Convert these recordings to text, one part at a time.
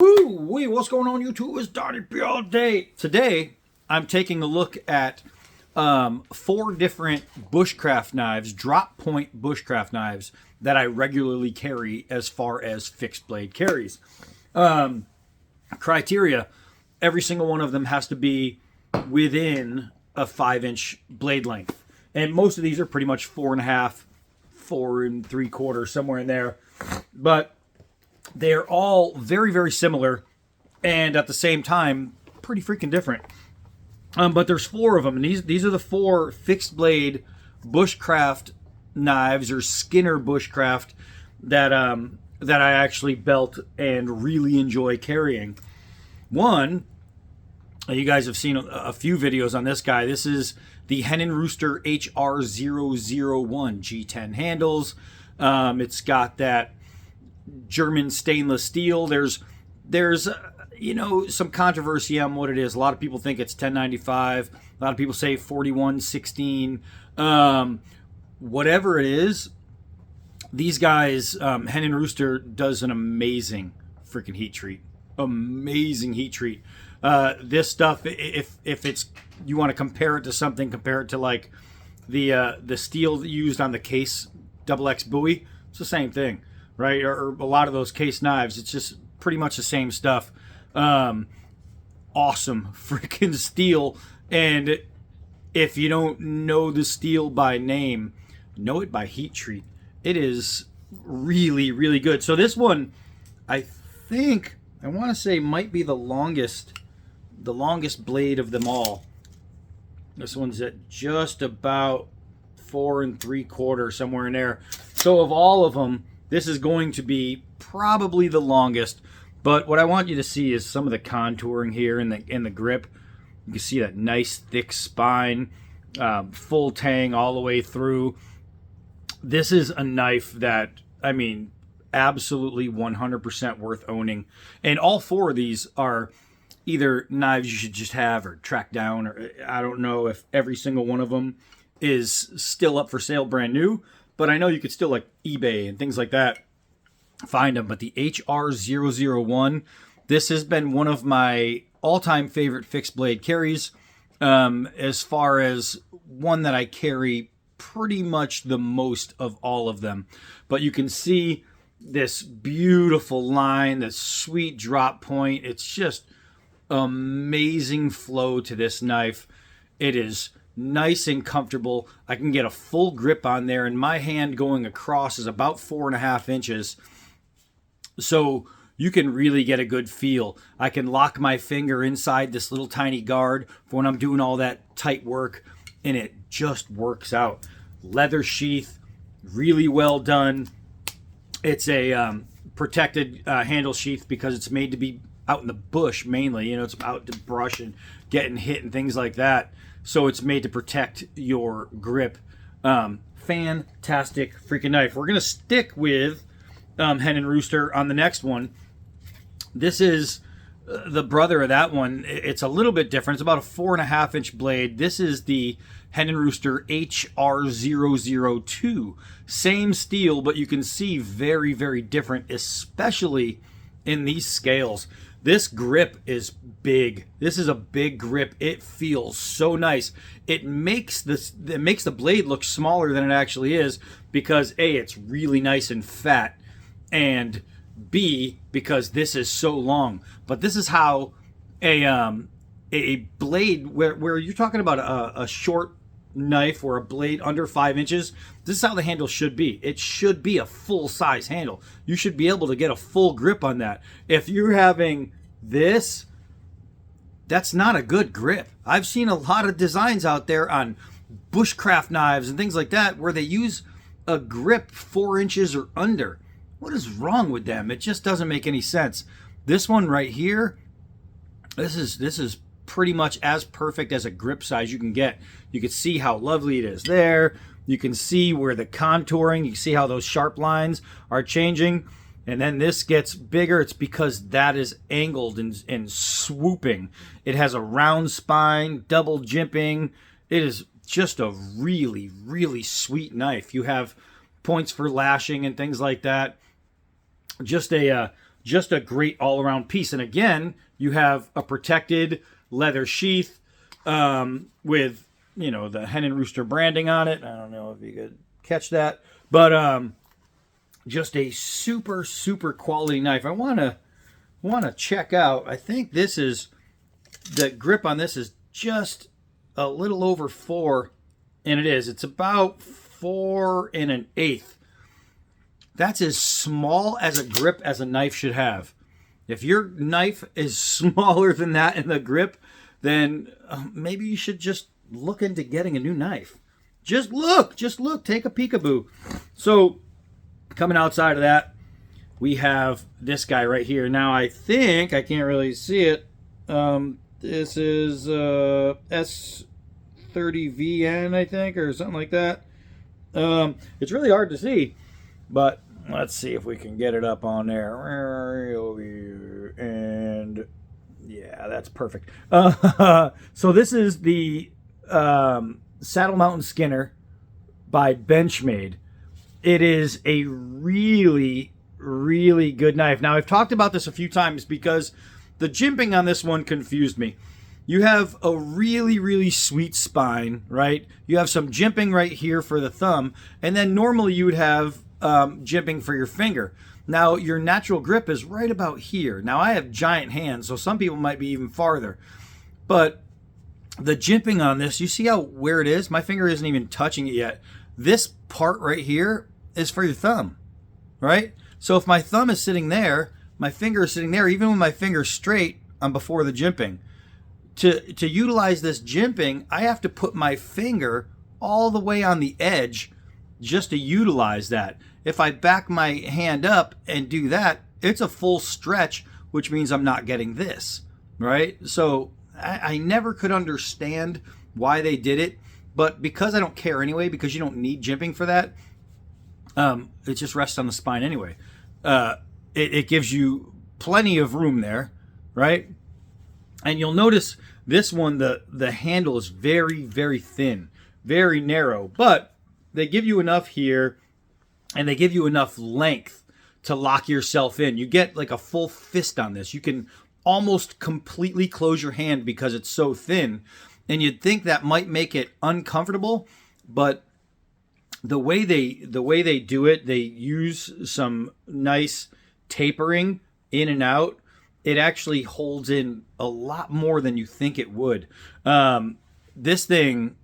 Woo-wee, what's going on YouTube? It's Donnie P all day. Today, I'm taking a look at 4 different bushcraft knives, drop point bushcraft knives that I regularly carry as far as fixed blade carries. Criteria, every single one of them has to be within a 5-inch blade length. And most of these are pretty much 4.5, 4 3/4, somewhere in there. But they're all very, very similar, and at the same time, pretty freaking different. But there's 4 of them, and these are the 4 fixed blade bushcraft knives, or Skinner bushcraft, that I actually belt and really enjoy carrying. One, you guys have seen a few videos on this guy. This is the Hen Rooster HR001 G10 handles. It's got that German stainless steel. There's some controversy on what it is. A lot of people think it's 1095. A lot of people say 4116. Whatever it is, these guys, Hen Rooster does an amazing freaking heat treat. Amazing heat treat. This stuff, if it's, you want to compare it to something, compare it to like the steel used on the case XX buoy. It's the same thing, right? Or a lot of those case knives. It's just pretty much the same stuff. Awesome freaking steel. And if you don't know the steel by name, know it by heat treat. It is really, really good. So this one, I want to say might be the longest blade of them all. This one's at just about 4 3/4, somewhere in there. So of all of them, this is going to be probably the longest. But what I want you to see is some of the contouring here in the grip. You can see that nice thick spine, full tang all the way through. This is a knife that, I mean, absolutely 100% worth owning. And all 4 of these are either knives you should just have or track down, or I don't know if every single one of them is still up for sale brand new, but I know you could still, like eBay and things like that, find them. But the HR001, this has been one of my all-time favorite fixed blade carries, as far as one that I carry pretty much the most of all of them. But you can see this beautiful line, this sweet drop point. It's just amazing flow to this knife. It is nice and comfortable. I can get a full grip on there, and my hand going across is about 4.5 inches. So you can really get a good feel. I can lock my finger inside this little tiny guard for when I'm doing all that tight work, and it just works out. Leather sheath, really well done. It's a protected handle sheath because it's made to be out in the bush mainly. It's out to brush and getting hit and things like that. So it's made to protect your grip. Fantastic freaking knife. We're going to stick with Hen Rooster on the next one. This is the brother of that one. It's a little bit different. It's about a 4.5 inch blade. This is the Hen Rooster HR002. Same steel, but you can see very, very different, especially in these scales. This grip is big. This is a big grip. It feels so nice. It makes the blade look smaller than it actually is because A, it's really nice and fat, and B, because this is so long. But this is how a blade where you're talking about a short knife or a blade under 5 inches, this is how the handle should be. It should be a full size handle. You should be able to get a full grip on that. If you're having this, that's not a good grip. I've seen a lot of designs out there on bushcraft knives and things like that where they use a grip 4 inches or under. What is wrong with them? It just doesn't make any sense. This one right here, this is pretty much as perfect as a grip size you can get. You can see how lovely it is there. You can see where the contouring, you can see how those sharp lines are changing. And then this gets bigger. It's because that is angled and swooping. It has a round spine, double jimping. It is just a really, really sweet knife. You have points for lashing and things like that. Just a just a great all-around piece. And again, you have a protected leather sheath with, you know, the Hen Rooster branding on it. I don't know if you could catch that, but just a super, super quality knife. I want to check out. I think this is, the grip on this is just a little over 4, and it is. It's about 4 1/8. That's as small as a grip as a knife should have. If your knife is smaller than that in the grip, then maybe you should just look into getting a new knife. Just look, take a peekaboo. So coming outside of that, we have this guy right here. Now I think, I can't really see it. This is S30VN, I think, or something like that. It's really hard to see, but let's see if we can get it up on there. And yeah, that's perfect. So this is the Saddle Mountain Skinner by Benchmade. It is a really, really good knife. Now, I've talked about this a few times because the jimping on this one confused me. You have a really, really sweet spine, right? You have some jimping right here for the thumb, and then normally you would have jimping for your finger. Now, your natural grip is right about here. Now, I have giant hands, so some people might be even farther. But the jimping on this, you see how where it is? My finger isn't even touching it yet. This part right here is for your thumb, right? So if my thumb is sitting there, my finger is sitting there, even with my finger straight, I'm before the jimping. To utilize this jimping, I have to put my finger all the way on the edge just to utilize that. If I back my hand up and do that, it's a full stretch, which means I'm not getting this, right? So I never could understand why they did it, but because I don't care anyway, because you don't need jimping for that, it just rests on the spine anyway. It gives you plenty of room there, right? And you'll notice this one, the handle is very, very thin, very narrow, but they give you enough here and they give you enough length to lock yourself in. You get like a full fist on this. You can almost completely close your hand because it's so thin, and you'd think that might make it uncomfortable, but the way they do it, they use some nice tapering in and out. It actually holds in a lot more than you think it would. This thing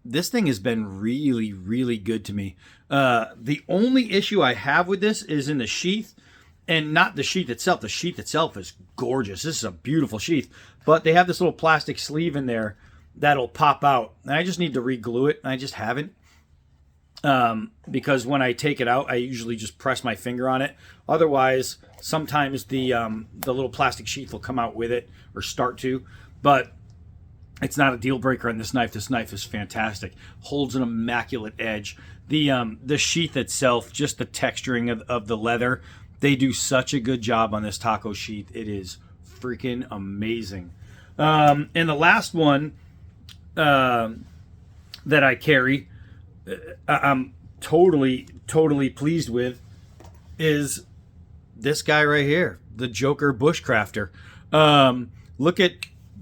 has been really, really good to me. The only issue I have with this is in the sheath, and not the sheath itself. The sheath itself is gorgeous. This is a beautiful sheath, but they have this little plastic sleeve in there that'll pop out, and I just need to re-glue it, and I just haven't. Because when I take it out, I usually just press my finger on it. Otherwise, sometimes the little plastic sheath will come out with it, or start to, but it's not a deal breaker on this knife. This knife is fantastic. Holds an immaculate edge. The sheath itself, just the texturing of the leather, they do such a good job on this taco sheath. It is freaking amazing. And the last one that I carry, I'm totally pleased with, is this guy right here, the Joker Bushcrafter. Look at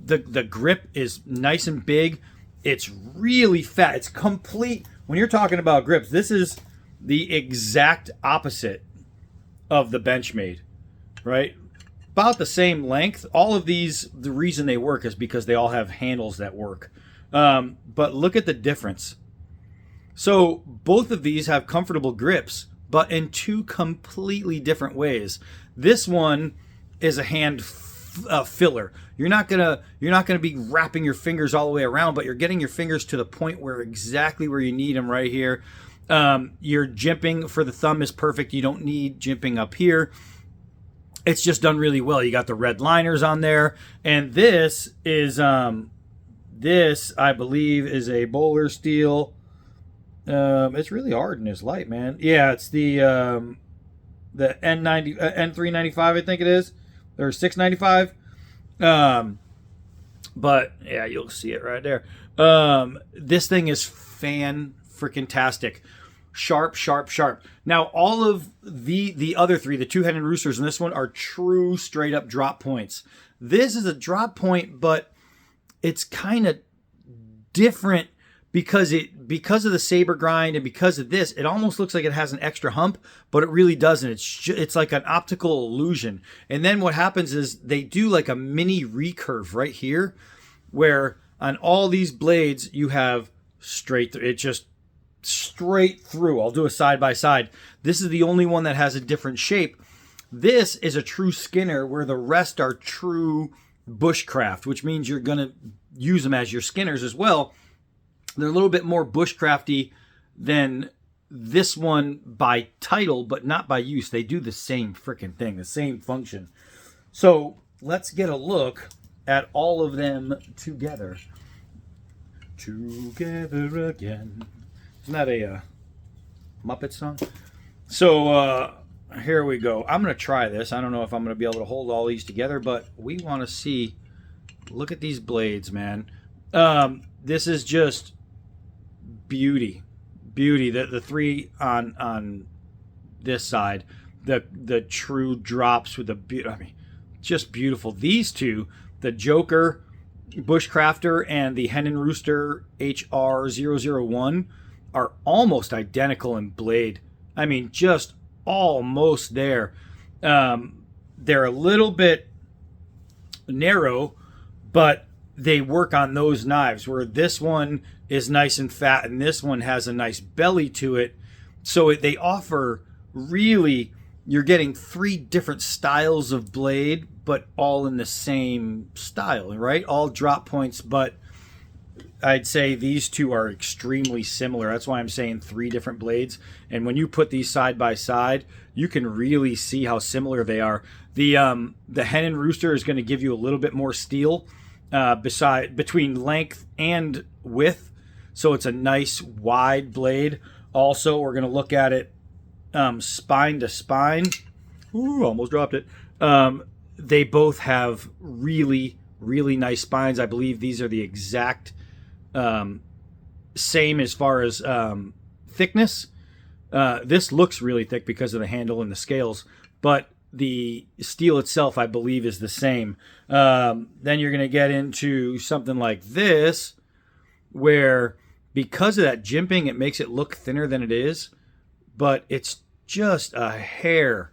the grip is nice and big. It's really fat. It's complete. When you're talking about grips, this is the exact opposite of the Benchmade, right? About the same length. All of these, the reason they work is because they all have handles that work. But look at the difference. So both of these have comfortable grips, but in two completely different ways. This one is a hand filler. You're not gonna be wrapping your fingers all the way around, but you're getting your fingers to the point where exactly where you need them right here. Your jimping for the thumb is perfect. You don't need jimping up here. It's just done really well. You got the red liners on there, and this is this I believe is a bowler steel. It's really hard in this light, man. Yeah, it's the N395, I think it is, or 695. But yeah, you'll see it right there. This thing is fan-freaking-tastic. sharp, sharp, sharp. Now, all of the other three, the two Hen Roosters and this one, are true straight up drop points. This is a drop point, but it's kind of different because of the saber grind and because of this, it almost looks like it has an extra hump, but it really doesn't. It's like an optical illusion. And then what happens is they do like a mini recurve right here, where on all these blades you have straight through. It just straight through. I'll do a side by side. This is the only one that has a different shape. This is a true Skinner, where the rest are true Bushcraft, which means you're going to use them as your Skinners as well. They're a little bit more Bushcrafty than this one by title, but not by use. They do the same freaking thing, the same function. So let's get a look at all of them together. Together again. Isn't that a Muppet song? So here we go. I'm going to try this. I don't know if I'm going to be able to hold all these together, but we want to see. Look at these blades, man. This is just beauty. The three on this side, the true drops with the just beautiful. These two, the Joker Bushcrafter and the Hen Rooster HR001, are almost identical in blade. I mean, just almost there. They're a little bit narrow, but they work on those knives, where this one is nice and fat and this one has a nice belly to it. So they offer, really, you're getting three different styles of blade, but all in the same style, right? All drop points, but I'd say these two are extremely similar. That's why I'm saying three different blades. And when you put these side by side, you can really see how similar they are. The Hen Rooster is going to give you a little bit more steel between length and width. So it's a nice wide blade. Also, we're going to look at it spine to spine. Ooh, almost dropped it. They both have really, really nice spines. I believe these are the exact same as far as thickness. This looks really thick because of the handle and the scales, but the steel itself, I believe, is the same. Then you're going to get into something like this, where because of that jimping, it makes it look thinner than it is, but it's just a hair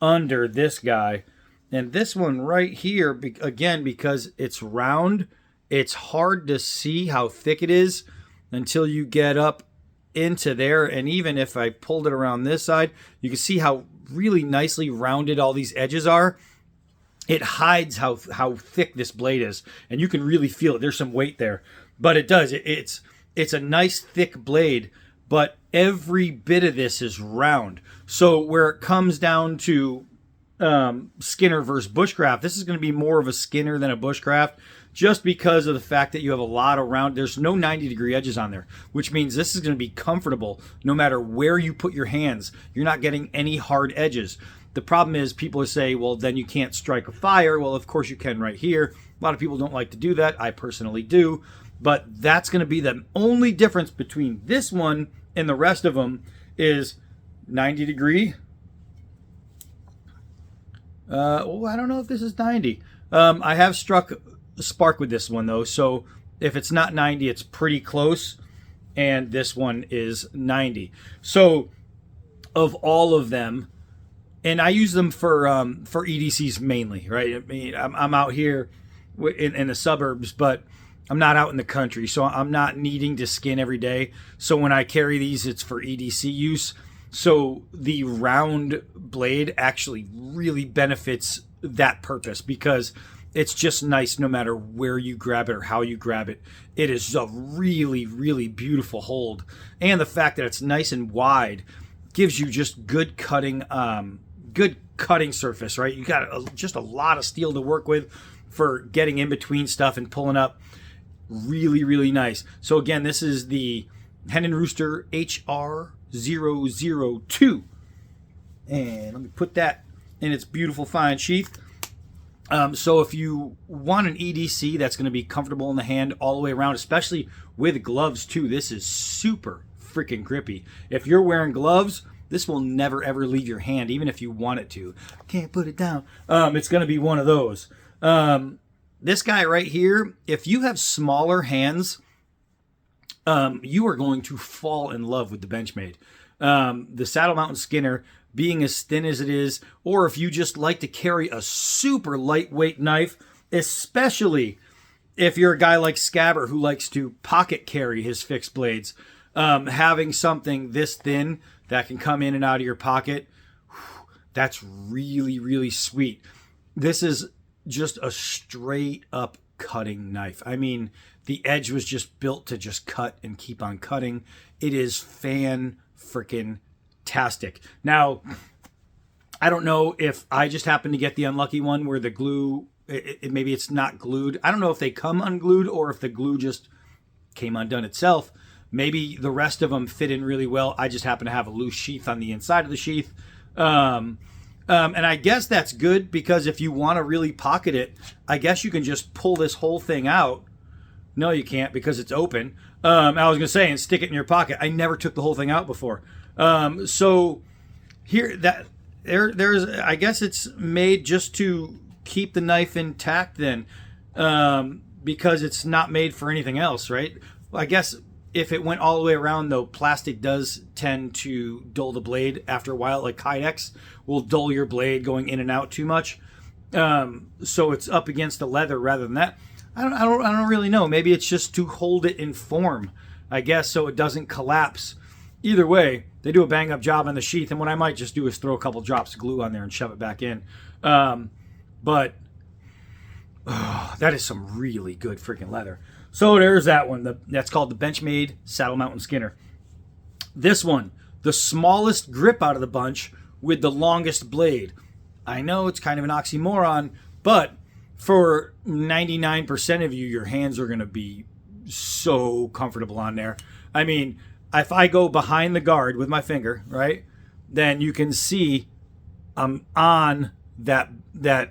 under this guy. And this one right here, again, because it's round, it's hard to see how thick it is until you get up into there. And even if I pulled it around this side, you can see how really nicely rounded all these edges are. It hides how thick this blade is, and you can really feel it. There's some weight there, but it does. It's a nice thick blade, but every bit of this is round. So where it comes down to Skinner versus Bushcraft, this is going to be more of a Skinner than a Bushcraft, just because of the fact that you have a lot of round. There's no 90-degree edges on there, which means this is going to be comfortable no matter where you put your hands. You're not getting any hard edges. The problem is people say, well, then you can't strike a fire. Well, of course you can right here. A lot of people don't like to do that. I personally do. But that's going to be the only difference between this one and the rest of them is 90-degree. Well, I don't know if this is 90. I have struck a spark with this one, though. So if it's not 90, it's pretty close. And this one is 90. So of all of them, and I use them for EDCs mainly, right? I mean, I'm out here in the suburbs, but I'm not out in the country, so I'm not needing to skin every day. So when I carry these, it's for EDC use. So the round blade actually really benefits that purpose, because it's just nice no matter where you grab it or how you grab it. It is a really, really beautiful hold. And the fact that it's nice and wide gives you just good cutting surface, right? You got just a lot of steel to work with for getting in between stuff and pulling up. Really, really nice. So again, this is the Hen Rooster HR002. And let me put that in its beautiful fine sheath. So if you want an EDC that's going to be comfortable in the hand all the way around, especially with gloves too, this is super freaking grippy. If you're wearing gloves, this will never ever leave your hand, even if you want it to. Can't put it down. It's going to be one of those. This guy right here, if you have smaller hands, you are going to fall in love with the Benchmade. The Saddle Mountain Skinner, being as thin as it is, or if you just like to carry a super lightweight knife, especially if you're a guy like Scabber who likes to pocket carry his fixed blades, having something this thin that can come in and out of your pocket, that's really, really sweet. This is just a straight up cutting knife. I mean, the edge was just built to just cut and keep on cutting. It is fan-frickin-tastic. Now, I don't know if I just happened to get the unlucky one where the glue, maybe it's not glued. I don't know if they come unglued or if the glue just came undone itself. Maybe the rest of them fit in really well. I just happen to have a loose sheath on the inside of the sheath. And I guess that's good because if you want to really pocket it, I guess you can just pull this whole thing out. No, you can't because it's open. I was going to say, and stick it in your pocket. I never took the whole thing out before. So here, there's, I guess it's made just to keep the knife intact then, because it's not made for anything else, right? I guess if it went all the way around, though, plastic does tend to dull the blade after a while. Like Kydex will dull your blade going in and out too much. So it's up against the leather rather than that. I don't really know. Maybe it's just to hold it in form, I guess, so it doesn't collapse. Either way, they do a bang up job on the sheath, and what I might just do is throw a couple drops of glue on there and shove it back in. But that is some really good freaking leather. So there's that one. That's called the Benchmade Saddle Mountain Skinner. This one, the smallest grip out of the bunch with the longest blade. I know it's kind of an oxymoron, but for 99% of you, your hands are going to be so comfortable on there. I mean, if I go behind the guard with my finger, right, then you can see I'm on that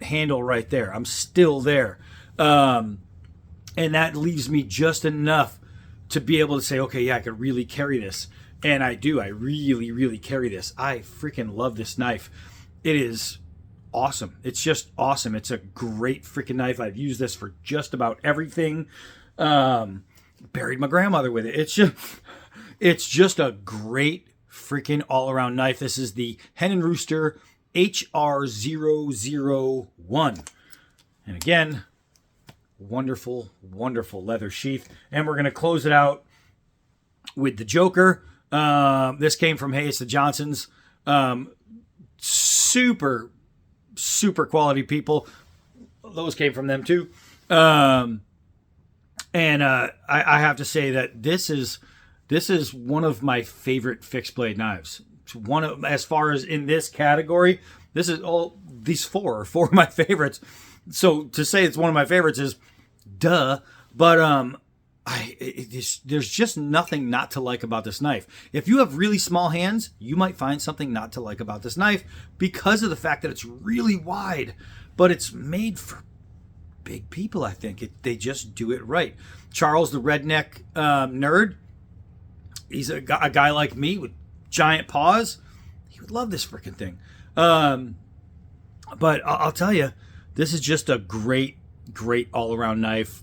handle right there. I'm still there. And that leaves me just enough to be able to say, okay, yeah, I could really carry this. And I do. I really, really carry this. I freaking love this knife. It is awesome. It's just awesome. It's a great freaking knife. I've used this for just about everything. Buried my grandmother with it. It's just a great freaking all-around knife. This is the Hen Rooster HR001. And again, wonderful, wonderful leather sheath. And we're going to close it out with the Joker. This came from Hayes the Johnsons. Super quality people. Those came from them too. And I have to say that this is one of my favorite fixed blade knives. It's one of, as far as in this category, this is all, these four are four of my favorites. So to say it's one of my favorites is duh, but there's just nothing not to like about this knife. If you have really small hands, you might find something not to like about this knife because of the fact that it's really wide, but it's made for big people. I think they just do it right. Charles, the redneck nerd, he's a guy like me with giant paws. He would love this freaking thing. But I'll tell you, this is just a great all-around knife.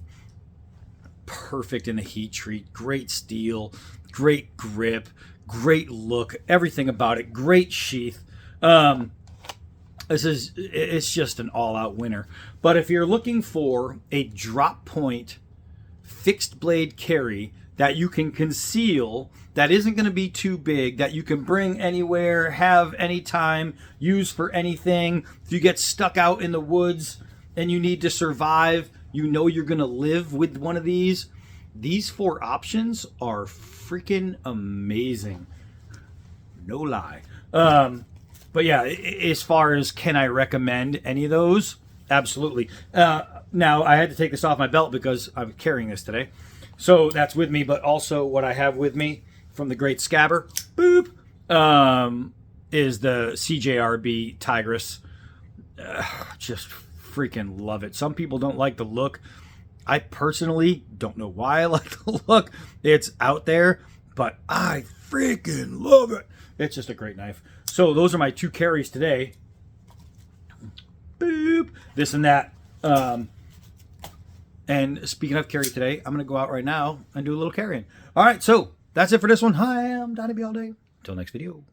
Perfect in the heat treat. Great steel. Great grip. Great look. Everything about it. Great sheath. It's just an all-out winner. But if you're looking for a drop point fixed blade carry that you can conceal, that isn't going to be too big, that you can bring anywhere, have anytime, use for anything. If you get stuck out in the woods and you need to survive, you know you're going to live with one of these. These four options are freaking amazing. No lie. But yeah, as far as can I recommend any of those? Absolutely. Now, I had to take this off my belt because I'm carrying this today. So that's with me, but also what I have with me from the great Scabber, boop, is the CJRB Tigress. Just freaking love it. Some people don't like the look. I personally don't know why I like the look. It's out there, but I freaking love it. It's just a great knife. So those are my 2 carries today. Boop. This and that. And speaking of carry today, I'm going to go out right now and do a little carrying. All right, so that's it for this one. Hi, I'm Donnie B all day. Until next video.